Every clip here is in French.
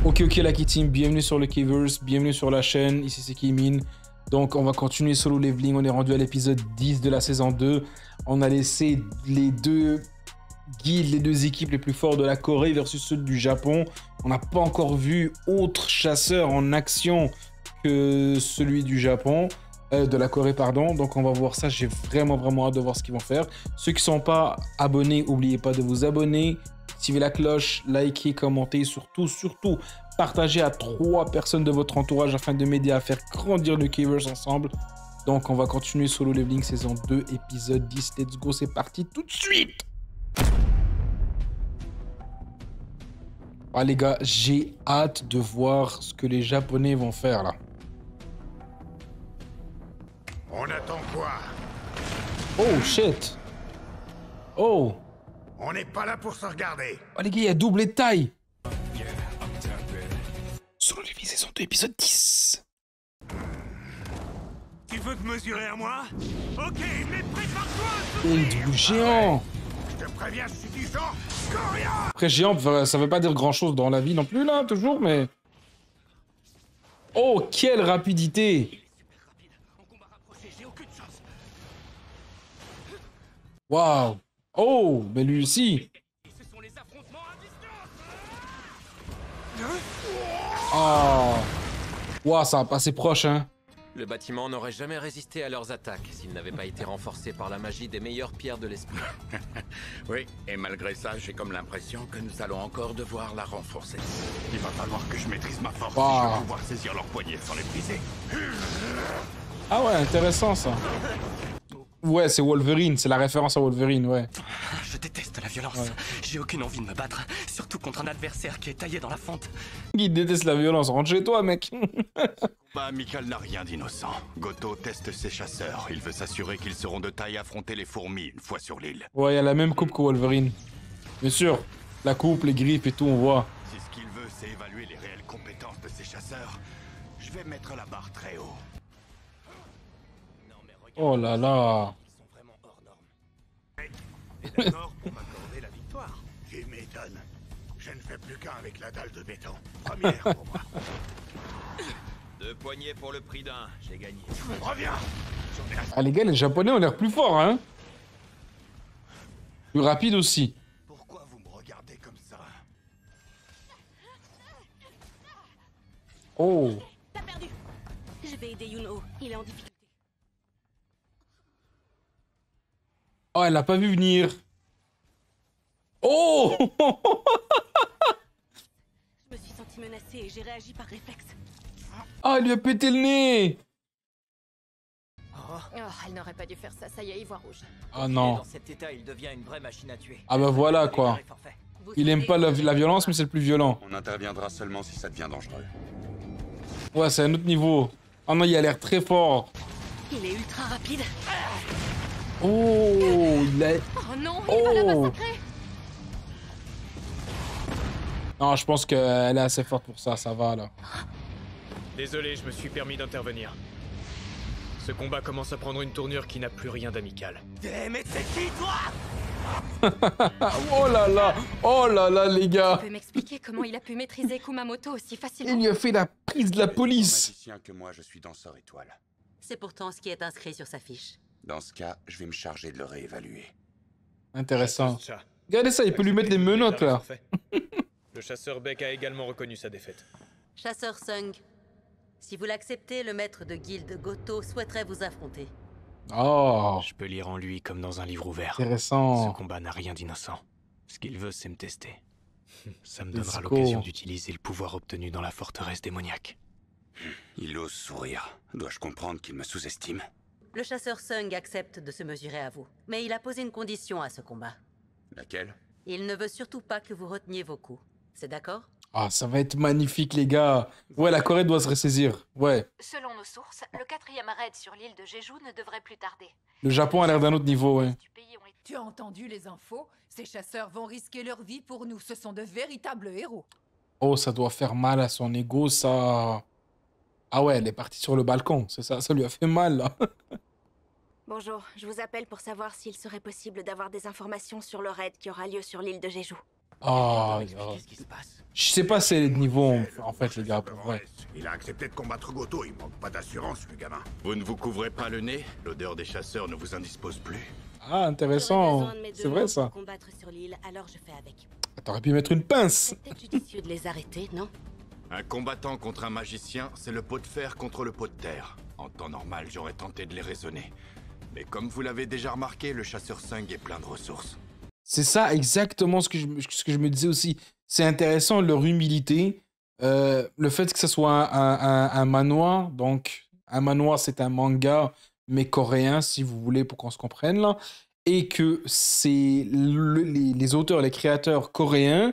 Ok, Lucky Team, bienvenue sur le Keyverse, bienvenue sur la chaîne, ici c'est Kimin. Donc on va continuer solo leveling, on est rendu à l'épisode 10 de la saison 2. On a laissé les deux guildes, les deux équipes les plus fortes de la Corée versus ceux du Japon. On n'a pas encore vu autre chasseur en action que celui du Japon, de la Corée pardon. Donc on va voir ça, j'ai vraiment hâte de voir ce qu'ils vont faire. Ceux qui ne sont pas abonnés, n'oubliez pas de vous abonner. Activez la cloche, likez, commentez, surtout, partagez à 3 personnes de votre entourage afin de m'aider à faire grandir le Keyverse ensemble. Donc, on va continuer Solo Leveling saison 2, épisode 10. Let's go, c'est parti tout de suite! Ah les gars, j'ai hâte de voir ce que les Japonais vont faire là. On attend quoi? Oh shit! Oh! On n'est pas là pour se regarder. Oh les gars, il y a doublé de taille! Solo Leveling saison 2, épisode 10. Tu veux te mesurer à moi? Ok, mais prépare-toi! Et double géant! Je te préviens, je suis du genre Coria! Après géant, ça veut pas dire grand chose dans la vie non plus là, toujours, mais... Oh, quelle rapidité! Waouh! Oh, mais lui aussi! Oh! Waouh, ça va passer proche, hein! Le bâtiment n'aurait jamais résisté à leurs attaques s'il n'avait pas été renforcé par la magie des meilleures pierres de l'esprit. Oui, et malgré ça, j'ai comme l'impression que nous allons encore devoir la renforcer. Il va falloir que je maîtrise ma force si je veux pouvoir saisir leurs poignets sans les briser. Ah ouais, intéressant ça. Ouais, c'est Wolverine, c'est la référence à Wolverine, ouais. Je déteste la violence. Ouais. J'ai aucune envie de me battre, surtout contre un adversaire qui est taillé dans la fonte. Il déteste la violence, rentre chez toi, mec. Bah, amical n'a rien d'innocent. Goto teste ses chasseurs. Il veut s'assurer qu'ils seront de taille à affronter les fourmis une fois sur l'île. Ouais, il y a la même coupe que Wolverine. Bien sûr, la coupe, les griffes et tout, on voit. Si ce qu'il veut, c'est évaluer les réelles compétences de ses chasseurs, je vais mettre la barre très haut. Oh là là. Ils sont vraiment hors normes. T'es d'accord pour m'accorder la victoire? Tu m'étonnes. Je ne fais plus qu'un avec la dalle de béton. Première pour moi. 2 poignées pour le prix d'un, j'ai gagné. Reviens! Ah les gars, les Japonais ont l'air plus forts, hein. Plus rapide aussi. Pourquoi vous me regardez comme ça? Oh. T'as perdu. Je vais aider Yuno. Il est en difficulté. Oh, elle l'a pas vu venir. Oh. Je me suis sentie menacée et j'ai réagi par réflexe. Ah, elle lui a pété le nez. Oh, elle n'aurait pas dû faire ça. Ça y est, il voit rouge. Ah non. Dans cet état, il devient une vraie machine à tuer. Ah bah voilà quoi. Il aime pas la violence, mais c'est le plus violent. On interviendra seulement si ça devient dangereux. Ouais, c'est un autre niveau. Oh non, il a l'air très fort. Il est ultra rapide. Oh, il a... Oh non, il va la massacrer. Non, je pense qu'elle est assez forte pour ça, ça va là. Désolé, je me suis permis d'intervenir. Ce combat commence à prendre une tournure qui n'a plus rien d'amical. Mais c'est qui, toi? Oh là là, les gars. Tu peux m'expliquer comment il a pu maîtriser Kumamoto aussi facilement? Il lui a fait la prise de la police. Magicien que moi, je suis danseur étoile. C'est pourtant ce qui est inscrit sur sa fiche. Dans ce cas, je vais me charger de le réévaluer. Intéressant. Chat. Regardez ça, il peut lui mettre les menottes là. Le chasseur Beck a également reconnu sa défaite. Chasseur Sung, si vous l'acceptez, le maître de guilde Goto souhaiterait vous affronter. Oh, Je peux lire en lui comme dans un livre ouvert. intéressant. Ce combat n'a rien d'innocent. Ce qu'il veut, c'est me tester. Ça me donnera Let's go. l'occasion d'utiliser le pouvoir obtenu dans la forteresse démoniaque. Il ose sourire. Dois-je comprendre qu'il me sous-estime? Le chasseur Sung accepte de se mesurer à vous, mais il a posé une condition à ce combat. Laquelle? Il ne veut surtout pas que vous reteniez vos coups. C'est d'accord? Ah, ça va être magnifique, les gars. Ouais, la Corée doit se ressaisir. Ouais. Selon nos sources, le 4e raid sur l'île de Jeju ne devrait plus tarder. Le Japon a l'air d'un autre niveau, ouais. Du pays ont été- Tu as entendu les infos? Ces chasseurs vont risquer leur vie pour nous. Ce sont de véritables héros. Oh, ça doit faire mal à son ego, ça. Ah ouais, elle est partie sur le balcon, c'est ça, ça lui a fait mal, là. Bonjour, je vous appelle pour savoir s'il serait possible d'avoir des informations sur le raid qui aura lieu sur l'île de Jeju. Oh, Qu'est-ce qui se passe? je sais pas c'est le niveau en fait les gars. Pour vrai. Il a accepté de combattre Goto, il manque pas d'assurance, le gamin. Vous ne vous couvrez pas le nez? L'odeur des chasseurs ne vous indispose plus. Ah intéressant. C'est vrai ça. Combattre sur l'île, alors je fais avec. T'aurais pu mettre une pince. C'est peut-être judicieux de les arrêter, non? Un combattant contre un magicien, c'est le pot de fer contre le pot de terre. En temps normal, j'aurais tenté de les raisonner. Mais comme vous l'avez déjà remarqué, le chasseur Sung est plein de ressources. C'est ça exactement ce que je me disais aussi. C'est intéressant leur humilité. Le fait que ce soit un manoir. Donc, un manoir, c'est un manga, mais coréen, si vous voulez, pour qu'on se comprenne là. Et que c'est les auteurs, les créateurs coréens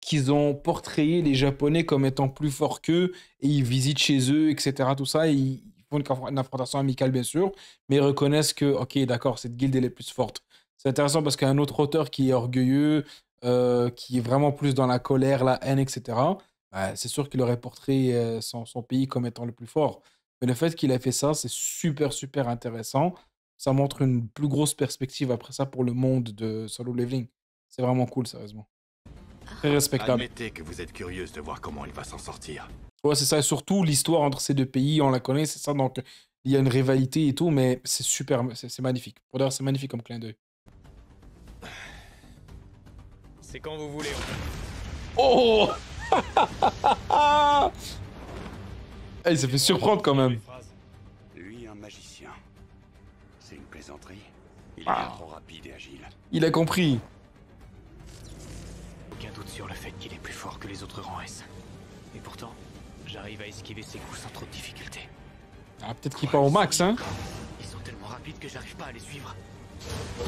qui ont portrayé les Japonais comme étant plus forts qu'eux. Et ils visitent chez eux, etc. Tout ça. Et ils font une affrontation amicale, bien sûr. Mais ils reconnaissent que, ok, d'accord, cette guilde, elle est plus forte. C'est intéressant parce qu'un autre auteur qui est orgueilleux, qui est vraiment plus dans la colère, la haine, etc., bah, c'est sûr qu'il aurait porté son pays comme étant le plus fort. Mais le fait qu'il ait fait ça, c'est super, super intéressant. Ça montre une plus grosse perspective après ça pour le monde de Solo Leveling. C'est vraiment cool, sérieusement. Très respectable. Admettez que vous êtes curieuse de voir comment il va s'en sortir. Ouais, c'est ça. Et surtout, l'histoire entre ces deux pays, on la connaît, c'est ça. Donc, il y a une rivalité et tout, mais c'est super, c'est magnifique. Pour d'ailleurs, c'est magnifique comme clin d'œil. C'est quand vous voulez. Oh hey, il s'est fait surprendre quand même. Lui, un magicien. C'est une plaisanterie. Il est bien trop rapide et agile. Il a compris. Aucun doute sur le fait qu'il est plus fort que les autres rangs S. Et pourtant, j'arrive à esquiver ses coups sans trop de difficulté. Ah, peut-être qu'il part au max, hein. Ils sont tellement rapides que j'arrive pas à les suivre.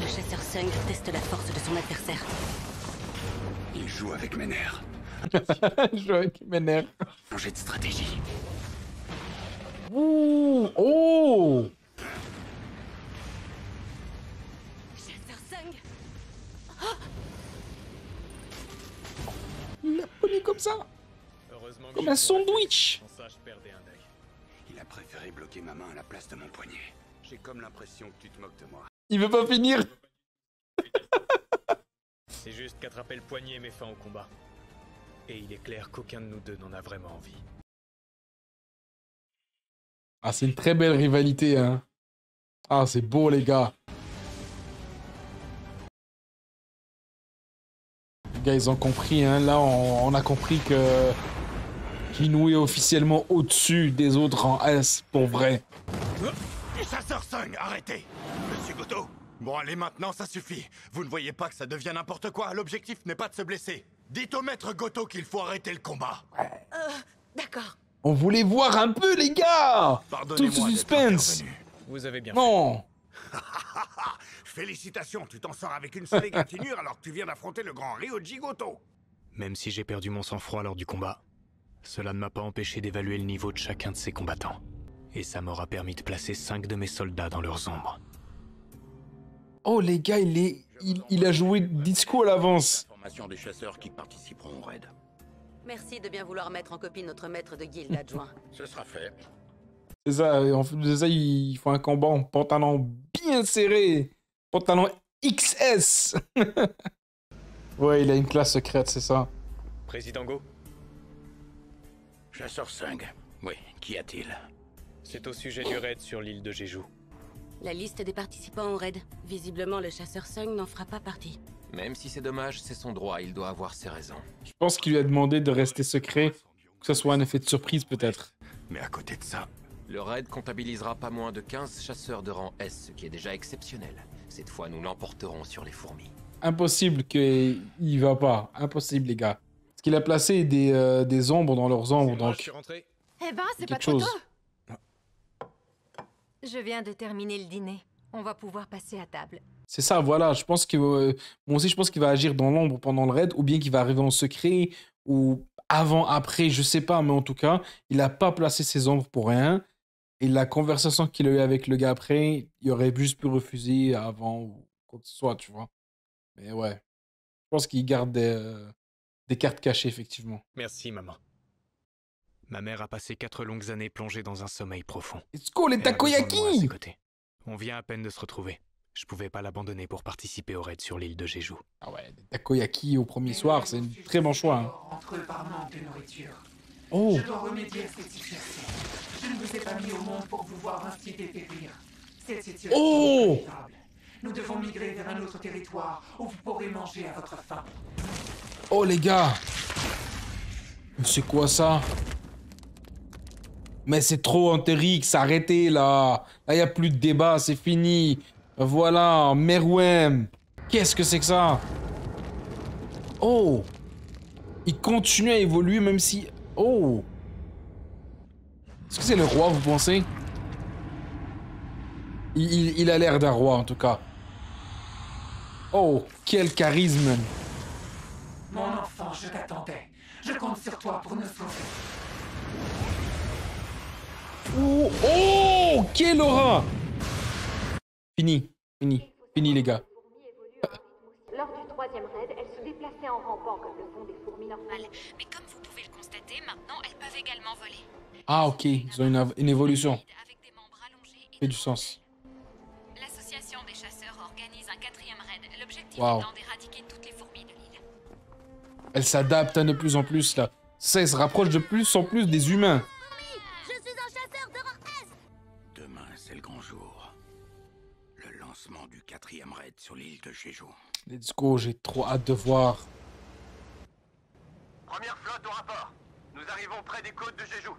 Le chasseur Sung teste la force de son adversaire. Il joue avec mes nerfs. Je joue avec mes nerfs. Changer de stratégie. Ouh, oh. Chasseur Sung. Il l'a pogné comme ça. Heureusement que Comme j'ai un ton sandwich. réflexe. Sans ça, je perdais un œil. Il a préféré bloquer ma main à la place de mon poignet. J'ai comme l'impression que tu te moques de moi. Il veut pas finir. C'est juste qu'attraper le poignet met fin au combat. Et il est clair qu'aucun de nous deux n'en a vraiment envie. Ah, c'est une très belle rivalité, hein. Ah, c'est beau, les gars. Les gars, ils ont compris, hein. Là, on a compris que Kinou est officiellement au-dessus des autres en S, pour vrai. Chasseur Sung, arrêtez! Monsieur Goto! Bon, allez, maintenant, ça suffit. Vous ne voyez pas que ça devient n'importe quoi? L'objectif n'est pas de se blesser. Dites au maître Goto qu'il faut arrêter le combat. D'accord. On voulait voir un peu, les gars. Tout Pardonnez-moi ce d'être suspense. intervenu. Vous avez bien Non. Félicitations, tu t'en sors avec une seule égratignure alors que tu viens d'affronter le grand Ryoji Goto. Même si j'ai perdu mon sang-froid lors du combat, cela ne m'a pas empêché d'évaluer le niveau de chacun de ces combattants. Et ça m'aura permis de placer 5 de mes soldats dans leurs ombres. Oh, les gars, il a joué disco à l'avance. Formation des chasseurs qui participeront au raid. Merci de bien vouloir mettre en copie notre maître de guilde adjoint. Ce sera fait. C'est ça, en fait de ça, il faut un combat en pantalon bien serré. Pantalon XS. Ouais, il a une classe secrète, c'est ça. Président Go, Chasseur Sung. Oui, qu'y a-t-il? c'est au sujet du raid sur l'île de Jeju. La liste des participants au raid. Visiblement, le chasseur Sung n'en fera pas partie. Même si c'est dommage, c'est son droit, il doit avoir ses raisons. Je pense qu'il lui a demandé de rester secret, que ce soit un effet de surprise peut-être. Mais à côté de ça, Le raid comptabilisera pas moins de 15 chasseurs de rang S, ce qui est déjà exceptionnel. Cette fois, nous l'emporterons sur les fourmis. Impossible qu'il va pas. Impossible, les gars. Parce qu'il a placé des ombres dans leurs ombres, Moi, je donc... suis rentré. Eh ben, c'est pas quelque trop chose. tôt. Je viens de terminer le dîner. On va pouvoir passer à table. C'est ça, voilà. Je pense que moi aussi, je pense qu'il va agir dans l'ombre pendant le raid, ou bien qu'il va arriver en secret, ou avant, après, je sais pas, mais en tout cas, il a pas placé ses ombres pour rien. Et la conversation qu'il a eue avec le gars après, il aurait juste pu refuser avant ou quoi que ce soit, tu vois. Mais ouais, je pense qu'il garde des cartes cachées, effectivement. Merci, maman. Ma mère a passé 4 longues années plongée dans un sommeil profond. Let's go, les Elle a besoin de moi à ses takoyaki! côtés. On vient à peine de se retrouver. Je pouvais pas l'abandonner pour participer au raid sur l'île de Jeju. Ah ouais, des takoyaki au premier soir, c'est un très bon choix. Hein. Entre eux par manque de nourriture. Oh. Je dois remédier à cette situation. Je ne vous ai pas mis au monde pour vous voir ainsi dépérir. Cette situation est inévitable. Nous devons migrer vers un autre territoire où vous pourrez manger à votre faim. Oh les gars. C'est quoi ça? Mais c'est trop Antérix, arrêtez là. Là, il n'y a plus de débat, c'est fini. Voilà, Meruem. Qu'est-ce que c'est que ça? Oh. Il continue à évoluer même si... Oh. Est-ce que c'est le roi, vous pensez? Il a l'air d'un roi, en tout cas. Oh, quel charisme. Mon enfant, je t'attendais. Je compte sur toi pour nous sauver. Oh, oh, quelle aura! Fini les gars. Lors du troisième raid, elles se déplaçaient en rampant comme le font des fourmis normales. Mais comme vous pouvez le constater, maintenant elles peuvent également voler. Ah ok, ils ont une évolution. Fait du sens. L'association des chasseurs organise un quatrième raid. L'objectif Wow. étant d'éradiquer toutes les fourmis de l'île. Elle s'adapte de plus en plus là. Ça, elle se rapproche de plus en plus des humains. Je suis un chasseur de rang S. Demain, c'est le grand jour. Le lancement du 4e raid sur l'île de Jeju. Let's go, j'ai trop hâte de voir. Première flotte au rapport. Nous arrivons près des côtes de Jeju.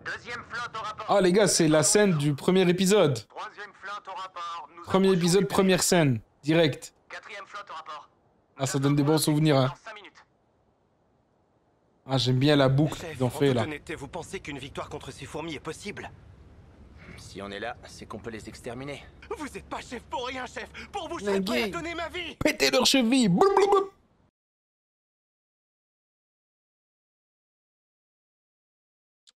Deuxième flotte au rapport. Ah les gars, c'est la scène du premier épisode. Troisième flotte au rapport. Nous Premier approchons épisode, du première scène. Direct. Quatrième flotte au rapport. Ah, ça donne des bons souvenirs. Hein. Dans 5 minutes. Ah, j'aime bien la boucle qu'ils ont fait là. Vous pensez qu'une victoire contre ces fourmis est possible? Si on est là, c'est qu'on peut les exterminer. Vous êtes pas chef pour rien, chef. Pour vous, je Les serais prêt gars. à donner ma vie. Pétez leurs chevilles. Boum, boum, boum.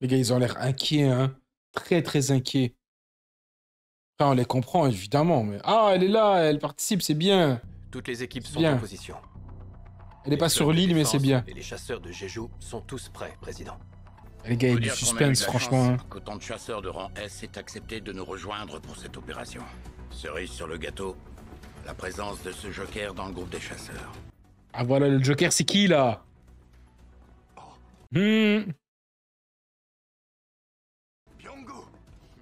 Les gars, ils ont l'air inquiets, hein. Très, très inquiets. Enfin, on les comprend, évidemment, mais... Ah, elle est là, elle participe, c'est bien. Toutes les équipes sont Bien. en position. Elle est pas sur l'île, mais c'est bien. Et les chasseurs de Jeju sont tous prêts, président. Les gars, il y a du Faut dire qu'on a eu suspense, de la franchement. chance Hein. qu'autant de chasseurs de rang S aient accepté de nous rejoindre pour cette opération. Cerise sur le gâteau, la présence de ce joker dans le groupe des chasseurs. Ah, voilà, le Joker, c'est qui, là?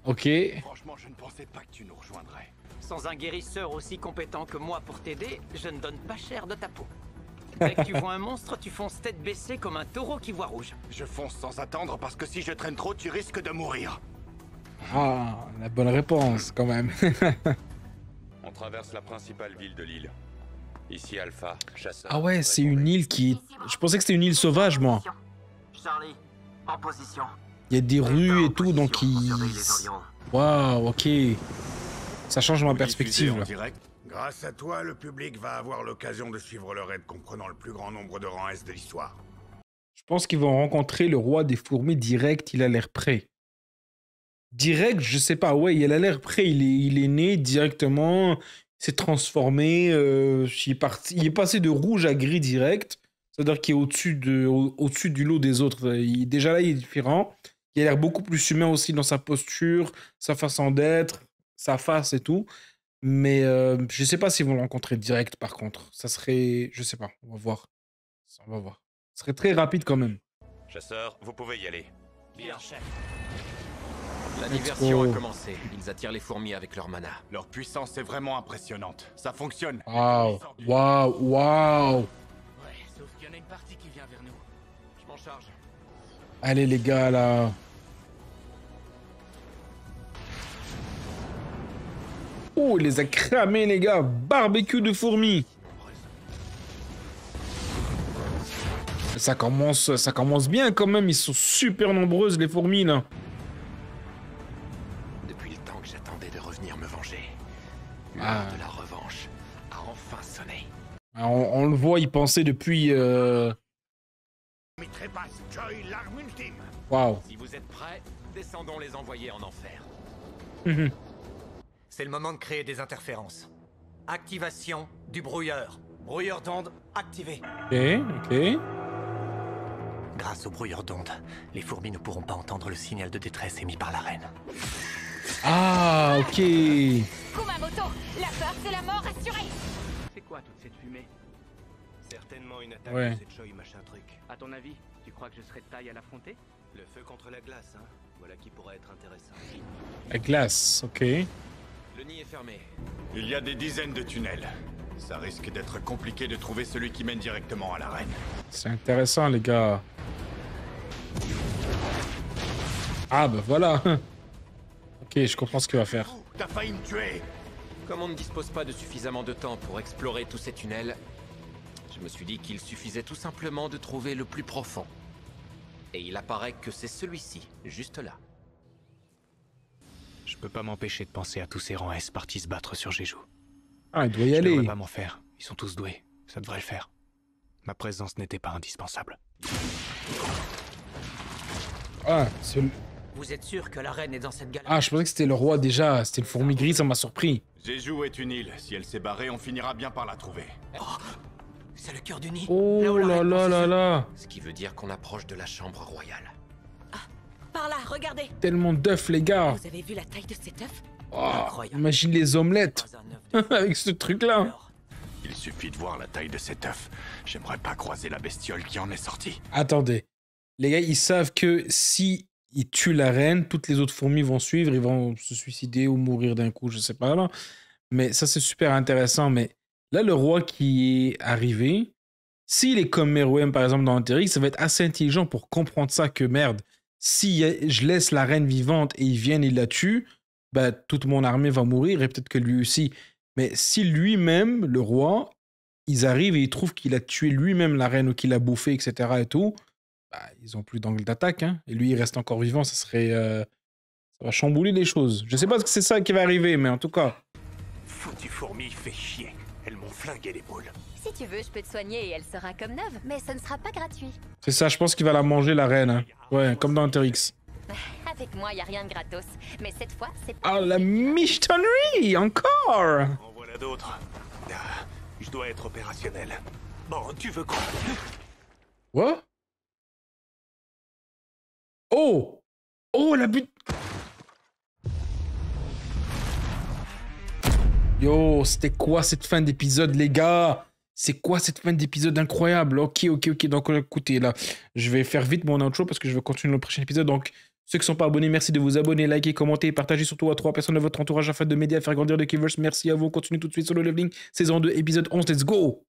Ok. Franchement, je ne pensais pas que tu nous rejoindrais. Sans un guérisseur aussi compétent que moi pour t'aider, je ne donne pas cher de ta peau. Dès que tu vois un monstre, tu fonces tête baissée comme un taureau qui voit rouge. Je fonce sans attendre parce que si je traîne trop, tu risques de mourir. Ah, la bonne réponse, quand même. On traverse la principale ville de l'île. Ici Alpha, chasseur. Ah ouais, c'est une île qui... Je pensais que c'était une île sauvage, moi. Charlie, en position. Il y a des rues et tout, donc ils... Waouh, ok. Ça change ma perspective, là. Grâce à toi, le public va avoir l'occasion de suivre le raid comprenant le plus grand nombre de rangs S de l'histoire. Je pense qu'ils vont rencontrer le roi des fourmis direct, il a l'air prêt. Direct, je sais pas, ouais, il a l'air prêt, il est né directement, il s'est transformé, il est passé de rouge à gris direct, c'est-à-dire qu'il est au-dessus du lot des autres. Déjà là, il est différent, il a l'air beaucoup plus humain aussi dans sa posture, sa façon d'être, sa face et tout. Mais je sais pas s'ils vont le rencontrer direct par contre. Ça serait... Je sais pas, on va voir. On va voir. Ce serait très rapide quand même. Chasseur, vous pouvez y aller. Bien, chef. La diversion a commencé. Ils attirent les fourmis avec leur mana. Leur puissance est vraiment impressionnante. Ça fonctionne. Waouh, waouh, waouh. Ouais, sauf qu'il y en a une partie qui vient vers nous. Je m'en charge. Allez les gars là. Oh, il les a cramés les gars. Barbecue de fourmis. Ça commence bien quand même. Ils sont super nombreuses les fourmis là. Depuis le temps que j'attendais de revenir me venger, l'heure de la revanche a enfin sonné. On le voit y penser depuis... Mes trépasses, Joy, l'arme ultime. Waouh. Si vous êtes prêts, descendons les envoyer en enfer. C'est le moment de créer des interférences. Activation du brouilleur. Brouilleur d'onde activé. Ok. Grâce au brouilleur d'onde, les fourmis ne pourront pas entendre le signal de détresse émis par la reine. Ah, ok. Kumamoto, la peur, c'est la mort assurée. C'est quoi toute cette fumée? Certainement une attaque Ouais. de cette Choi machin truc. À ton avis, tu crois que je serais de taille à l'affronter? Le feu contre la glace, hein. Voilà qui pourrait être intéressant. La glace, ok. Le nid est fermé. Il y a des dizaines de tunnels. Ça risque d'être compliqué de trouver celui qui mène directement à l'arène. C'est intéressant, les gars. Ah, bah voilà. Ok, je comprends ce qu'il va faire. T'as failli me tuer. Comme on ne dispose pas de suffisamment de temps pour explorer tous ces tunnels, je me suis dit qu'il suffisait tout simplement de trouver le plus profond. Et il apparaît que c'est celui-ci, juste là. Je peux pas m'empêcher de penser à tous ces rangs S partis se battre sur Jeju. Ah, il doit y Je aller. devrais pas m'en faire. Ils sont tous doués. Ça devrait le faire. Ma présence n'était pas indispensable. Ah, c'est le... Vous êtes sûr que la reine est dans cette galerie? Ah, je pensais que c'était le roi déjà. C'était le fourmi gris, ça m'a surpris. Jeju est une île. Si elle s'est barrée, on finira bien par la trouver. Oh, c'est le cœur du nid. Oh Là où la là reine là pense là se- là. Ce qui veut dire qu'on approche de la chambre royale. Par là, regardez. Tellement d'œufs, les gars. Vous avez vu la taille de cet œuf? Oh, imagine les omelettes. Avec ce truc-là. Il suffit de voir la taille de cet œuf. J'aimerais pas croiser la bestiole qui en est sortie. Attendez. Les gars, ils savent que si ils tuent la reine, toutes les autres fourmis vont suivre, ils vont se suicider ou mourir d'un coup, je sais pas là. Mais ça, c'est super intéressant. Mais là, le roi qui est arrivé, s'il est comme Meruem, par exemple, dans Antérix, ça va être assez intelligent pour comprendre ça que merde, si je laisse la reine vivante et ils viennent et ils la tuent, bah, toute mon armée va mourir et peut-être que lui aussi. Mais si lui-même, le roi, ils arrivent et ils trouvent qu'il a tué lui-même la reine ou qu'il a bouffé, etc. et tout, bah, ils ont plus d'angle d'attaque. Hein. Et lui, il reste encore vivant, ça serait... ça va chambouler les choses. Je sais pas si c'est ça qui va arriver, mais en tout cas... Foutu fourmi fait chier. Elles m'ont flingué les boules. Si tu veux, je peux te soigner et elle sera comme neuve, mais ce ne sera pas gratuit. C'est ça, je pense qu'il va la manger, la reine. Hein. Ouais, comme dans Antérix. Avec moi, y a rien de gratos. Mais cette fois, c'est pas... Ah, la michetonnerie, encore. En voilà d'autres. Ah, je dois être opérationnel. Bon, tu veux quoi? What? Oh! Oh, la but... Yo, c'était quoi cette fin d'épisode, les gars? C'est quoi cette fin d'épisode incroyable? Ok. Donc, écoutez, là, je vais faire vite mon outro parce que je vais continuer le prochain épisode. Donc, ceux qui ne sont pas abonnés, merci de vous abonner, liker, commenter, partager surtout à 3 personnes de votre entourage afin de m'aider à faire grandir le Keverse. Merci à vous. On continue tout de suite sur le leveling. Saison 2, épisode 11. Let's go!